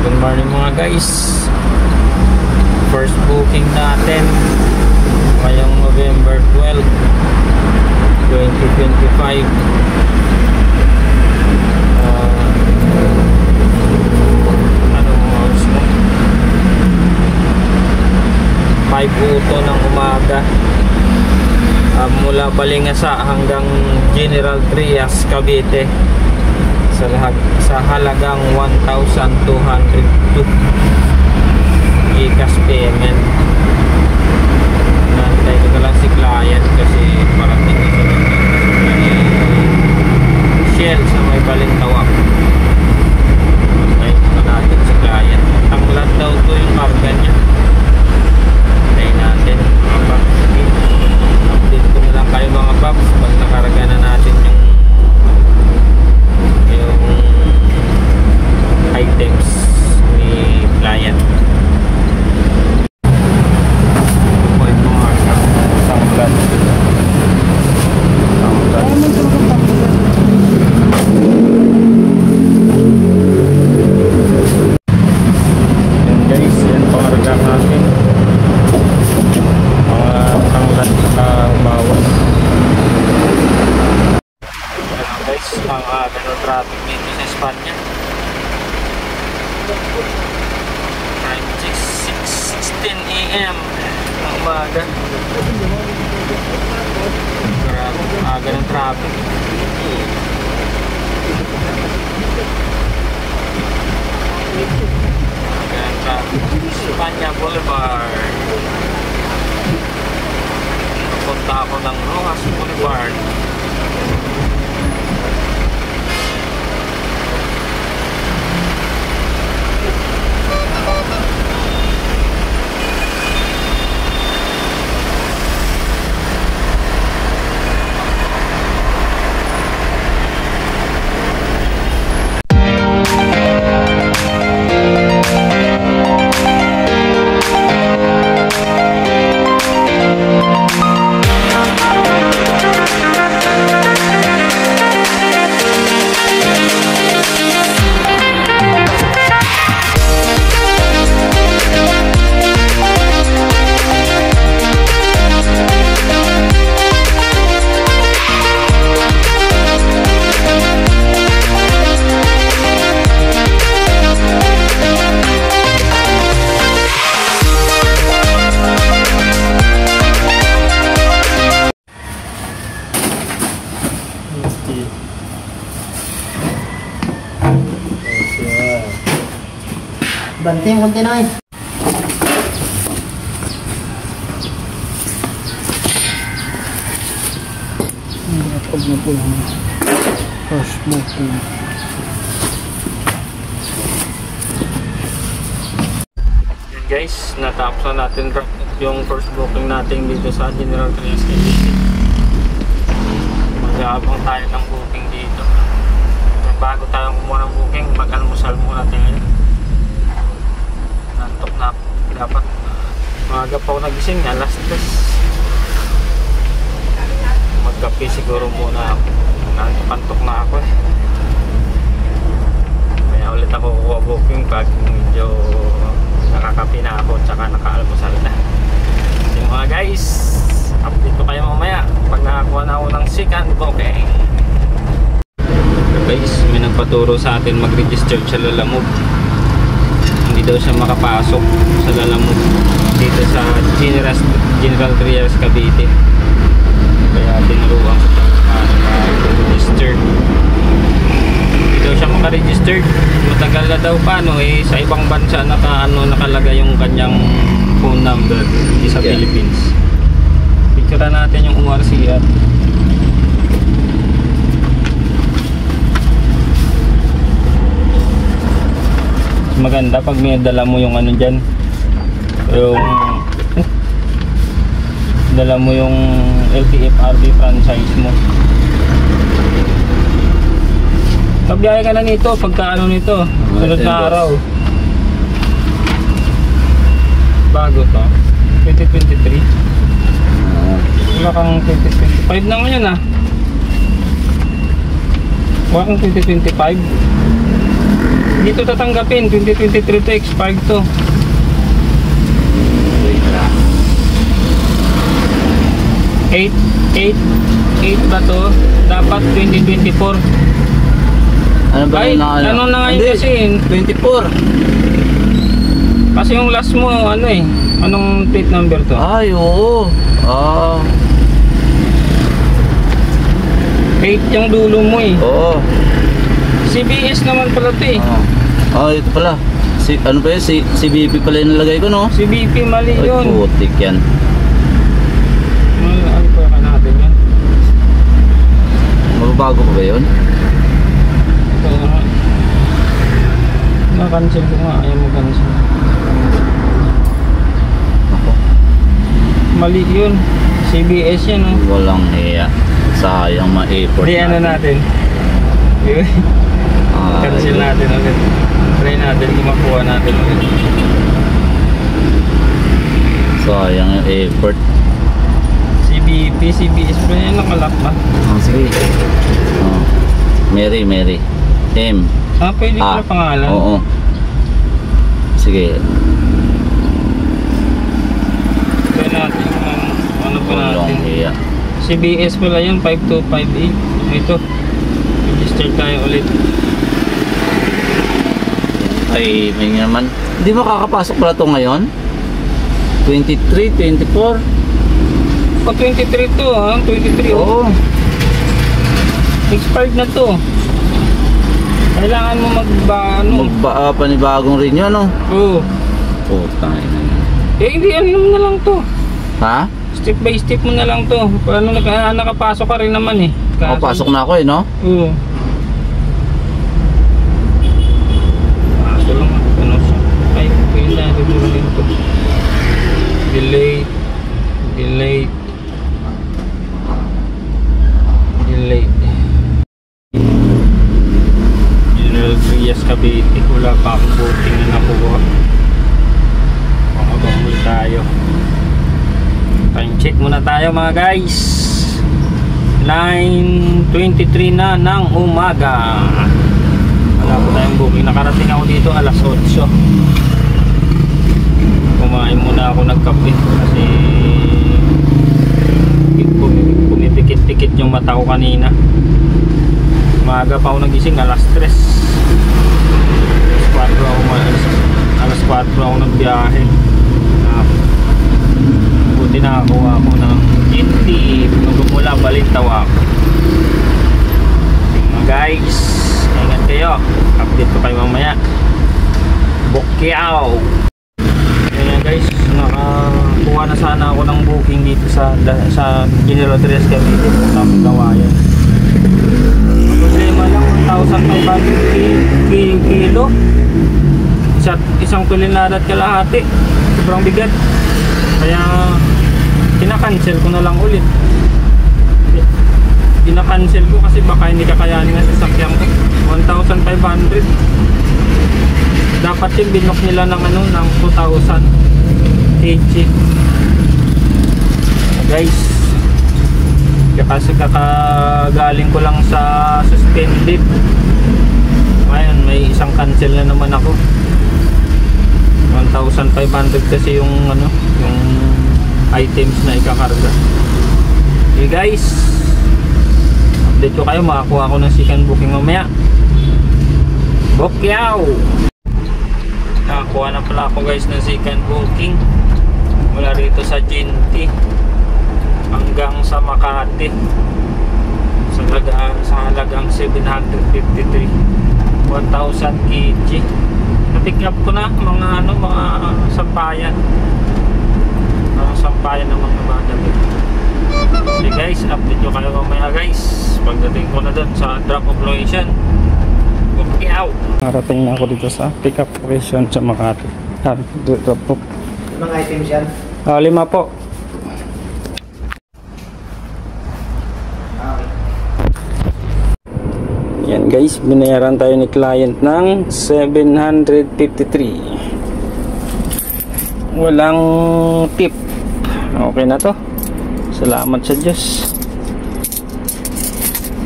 Good morning mga guys. First booking natin ngayong November 12, 2025. Anong oras mo? 5:00 ng umaga. Mula Balingasa hanggang General Trias, Cavite sa halagang 1,202 GCash payment. Nantay ko na lang si client kasi parating na sa Shell sa may Balintawak. Nantay ko na natin si client. Tanglat daw to yung karga niya. Nantay natin mga paps. Update ko na lang kayo mga paps pag nakarga na natin yung items ni client. Traffic dito sa Espanya. Time 6:16 AM ng umaga. Grabe, aga ng traffic. Aga ng traffic. Espanya Boulevard. Punta ako ng Rojas Boulevard. Banting konti na eh. Pag na po lang first booking. Yun guys, natapos na natin yung first booking natin dito sa General Trias Cavite. Mag-aabang tayo ng booking dito. Bago tayo kumuha ng booking, mag-almusal muna tayo. Nantok na ako. Dapat maaga pa ako nagising, alas 3. Magkape siguro muna ako. Nantok na ako eh. Kaya ulit ako kukuha booking pag medyo nakakape na ako at saka nakaalmusal na. So mga guys, update ko kayo mamaya pag nakakuha na ako ng second booking. Guys, may nagpaturo sa atin mag-register sa Lalamove. Hindi daw siya makapasok sa Lalamove dito sa General Trias Cavite. Kaya tinuruan ko siya mag-register. Hindi daw siya makaregister. Matagal na daw paano eh, sa ibang bansa nakalagay yung kanyang phone number sa Philippines. Picture natin yung URCR. Maganda pag may dala mo yung ano dyan, yung dala mo yung LTFRB franchise mo. Pagbiyahe ka na nito pagka ano nito sunod na araw. Bago to 2023. Wala kang 2025 na ngayon ah. Wala kang 2025. Hindi Hindi to tatanggapin. 2023 to, expired to. Wait lang. 8 ba to? Dapat 2024. Ano ba Ay, yung ano na ngayon Hindi, kasi? 24. Kasi yung last mo, ano eh? Anong plate number to? Ay, oo. 8 yung dulo mo eh. Oo. CBS naman pala to eh. Ito pala. Ano ba yun? CBP pala yung nalagay ko, no? CBP, mali Ay, yun. putik yan. Ano pa natin yan? Mababago pa ba yun? Ito nga. Na-cancel ko nga. Ayaw mo cancel. Ako. Mali yun. CBS yan oh. Walang hiya. Sayang ma-effort Hindi ano natin. Cancel natin ulit. Try natin kung makuha natin ulit. Sayang yung effort. CBP, CBS pa yan. Nakalak ba? Sige. Mary. M. Pwede pala pangalan. Oo. Sige. Try natin kung ano pa natin. Walang hiya. CBS pala yun, 5258. Ito. Register tayo ulit. Ay, may naman. Hindi ba kakapasok pala ito ngayon? 23, 24? 23 to ha? 23 Oo. Expired na to. Kailangan mo Panibagong rin yun, no? Oo. Putang ina. Hindi, ano mo na lang to. Ha? Step by step mo na lang to. Paano nakapasok ka rin naman eh. Pasok na ako eh, no? Oo. Kaso lang ano siya. Ay, pwede natin mo rin to. Delay. General Trias Cavite. Wala pa akong voting na nakuha. Makabangul tayo. Time check muna tayo mga guys. 9:23 na ng umaga. Wala po tayong booking. Nakarating ako dito alas 8. Kumain muna ako nagkape kasi pumipikit-pikit yung mata ko kanina. Umaga pa ako nagising alas 3. Alas 4 ako nagbiyahe. Buti nakakuha ako ng NT magmula Balintawak. Mga guys, ingat kayo. Update ko kayo mamaya. Bokyaw. Ayan guys, nakakuha na sana ako ng booking dito sa General Trias Cavite. Tapos Kawayan. Problema lang 1,500 kilo. Isang tulinada at kalahati. Sobrang bigat. Kaya kinakancel ko na lang ulit. Kinakancel ko kasi baka hindi kakayanin ang sasakyan ko. 1,500. Dapat yung binok nila ng ng 2,000 kg. Guys, kasi kakagaling ko lang sa suspended. Ngayon may isang cancel na naman ako. 1,500 kasi yung yung items na ikakarga. Okay guys, update ko kayo. Makakuha ako ng second booking mamaya. Bokyaw. Nakakuha na pala ako guys ng second booking mula rito sa Jinti hanggang sa Makati sa halagang 753, 1,000 kg. Na-pick up ko na mga sampayan. Sampayan ng mga bata. Okay guys, update ko kayo mamaya guys pagdating ko na doon sa drop off location. Okay out. Narating na ako dito sa pick up location sa Makati. Drop off. Mga items yan? 5 po. Yan guys, binayaran tayo ni client ng 753. Walang tip. Okay na to. Salamat sa Diyos.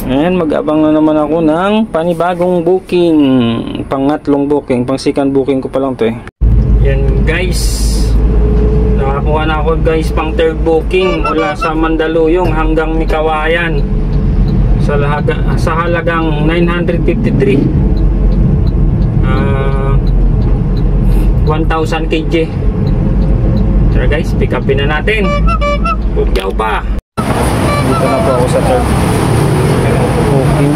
Ayan, mag-abang na naman ako ng panibagong booking. Pangatlong booking, pang second booking ko pa lang to eh. Yan guys, nakakuha na ako guys pang third booking mula sa Mandaluyong hanggang Mikawayan sa halagang 953 1,000 kg. Tara guys, pick upin na natin. Bugyaw pa. Dito na po ako sa third booking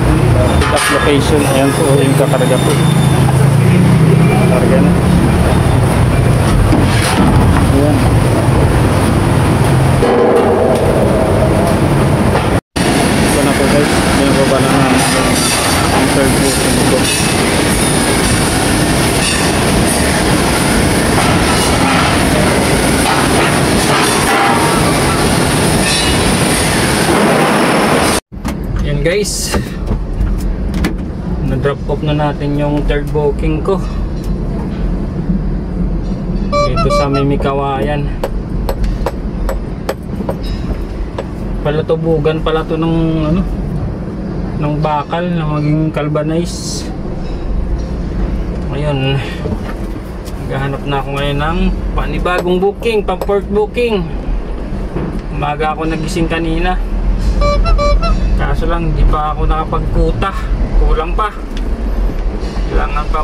pick up location. Ayan po yung kakarga po. Karga na. Ayan. Ito na po guys, yung baba na namin ang third booking ko. Yan guys, na-drop off na natin yung third booking ko dito sa Mikawayan. Palatubugan pala to ng ano, ng bakal na maging galvanize. Ngayon, naghahanap na ako ngayon ng panibagong booking, pang port booking. Umaga ako nagising kanina, kaso lang hindi pa ako nakapagkuta, kulang pa. Kailangan pa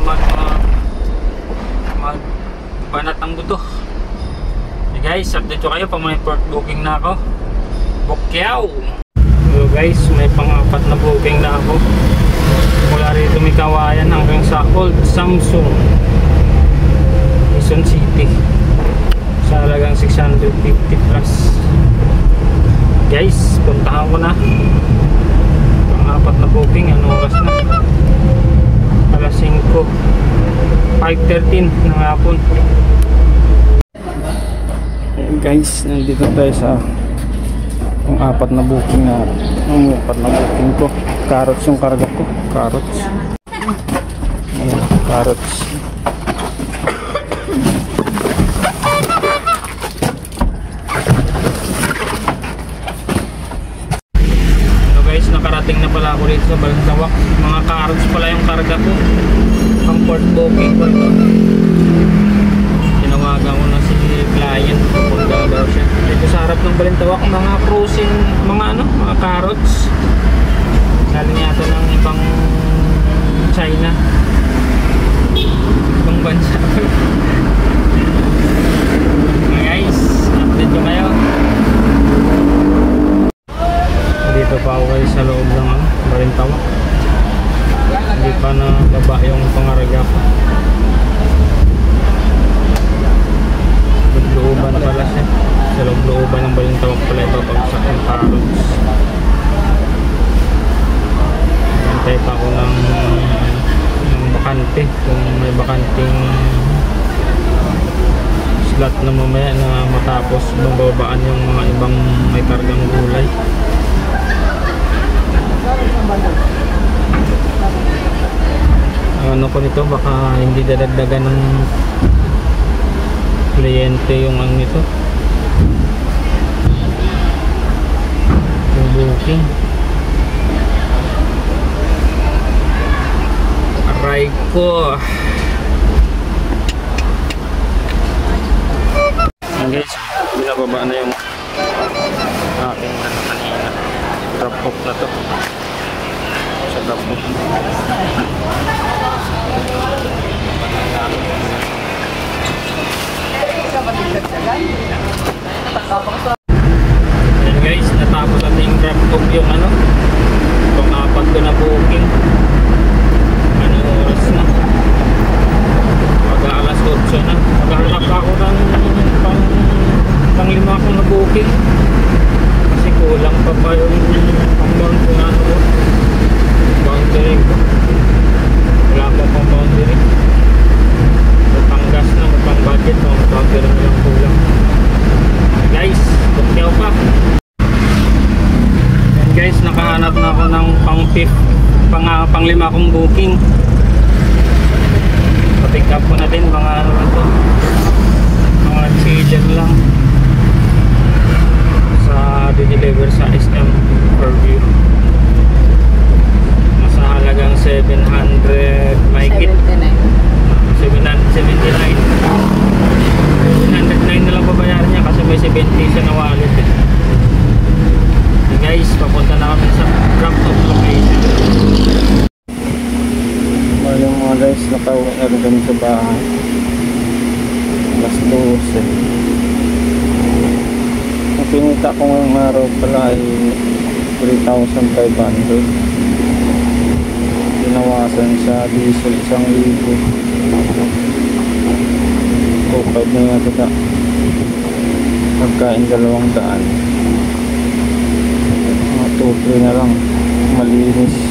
magbanat ang buto. Okay guys, update ko kayo pag may port booking na ako. Bukyaw! So guys, may pang-apat na booking na ako mula rito Mikawayan hanggang sa Old Samsung, Quezon City, sa halagang 650 plus. Guys, puntahan ko na. Pang-apat na booking. Anong oras na? Alas 5, 5:13 ng hapon. Ayan guys, nandito tayo sa pang-apat na booking na pang-apat na booking ko. Carrots yung karga ko. Carrots. Ayan, carrots. Nakarating na pala ako dito sa Balintawak. Mga carrots pala yung karga ko. Ang port booking ko ito. Tinawagan ko na si client. Pupunta daw siya dito sa harap ng Balintawak. Mga cruising, mga carrots. Galing yata ng ibang China, ibang bansa. Guys, update ko kayo. Dito pa ako sa loob ng Balintawak. Hindi pa na baba yung pangarga ko. Looban pala siya. Sa looban ng Balintawak pala ito pagsak ng carrots. Antay pa ako ng bakante. Kung may bakanting slot na mamaya na matapos bababaan yung mga ibang may kargang gulay. Ano ko nito, baka hindi dadagdagan ng kliyente yung ang nito, yung booking. Aray ko. Ayan guys, binababa na yung aking kanina. Drop off na to. Sa drop off. Ayan guys, natapos natin yung drop off yung pang-apat ko na booking. Ano oras na? Mag-alas 8 na. Maghanap ako ng pang-lima ko na booking. Kasi kulang pa yung pang-bound ko na boundary ko. Wala pa pang boundary. Pang-gas na, pang-budget, pang-boundary na lang kulang. Guys, bukyaw pa. And guys, nakahanap na ako ng pang-lima kong booking. Pa-pick up ko na din mga mga chiller lang sa deliver sa SM Purview. halagang 700 mahigit 779. 709 na lang babayaran niya kasi may 70 siya na wallet eh. So guys, papunta na kami sa drop-off location. Yung mga guys, nakauwi na rin kami sa bahay. Alas 12. Ang pinita ko ngayong araw pala ay 3,500. Ginawasan sa diesel 1,000. 2,500 na yata na. Pagkain 200. Mga 2,3 na lang. Malinis.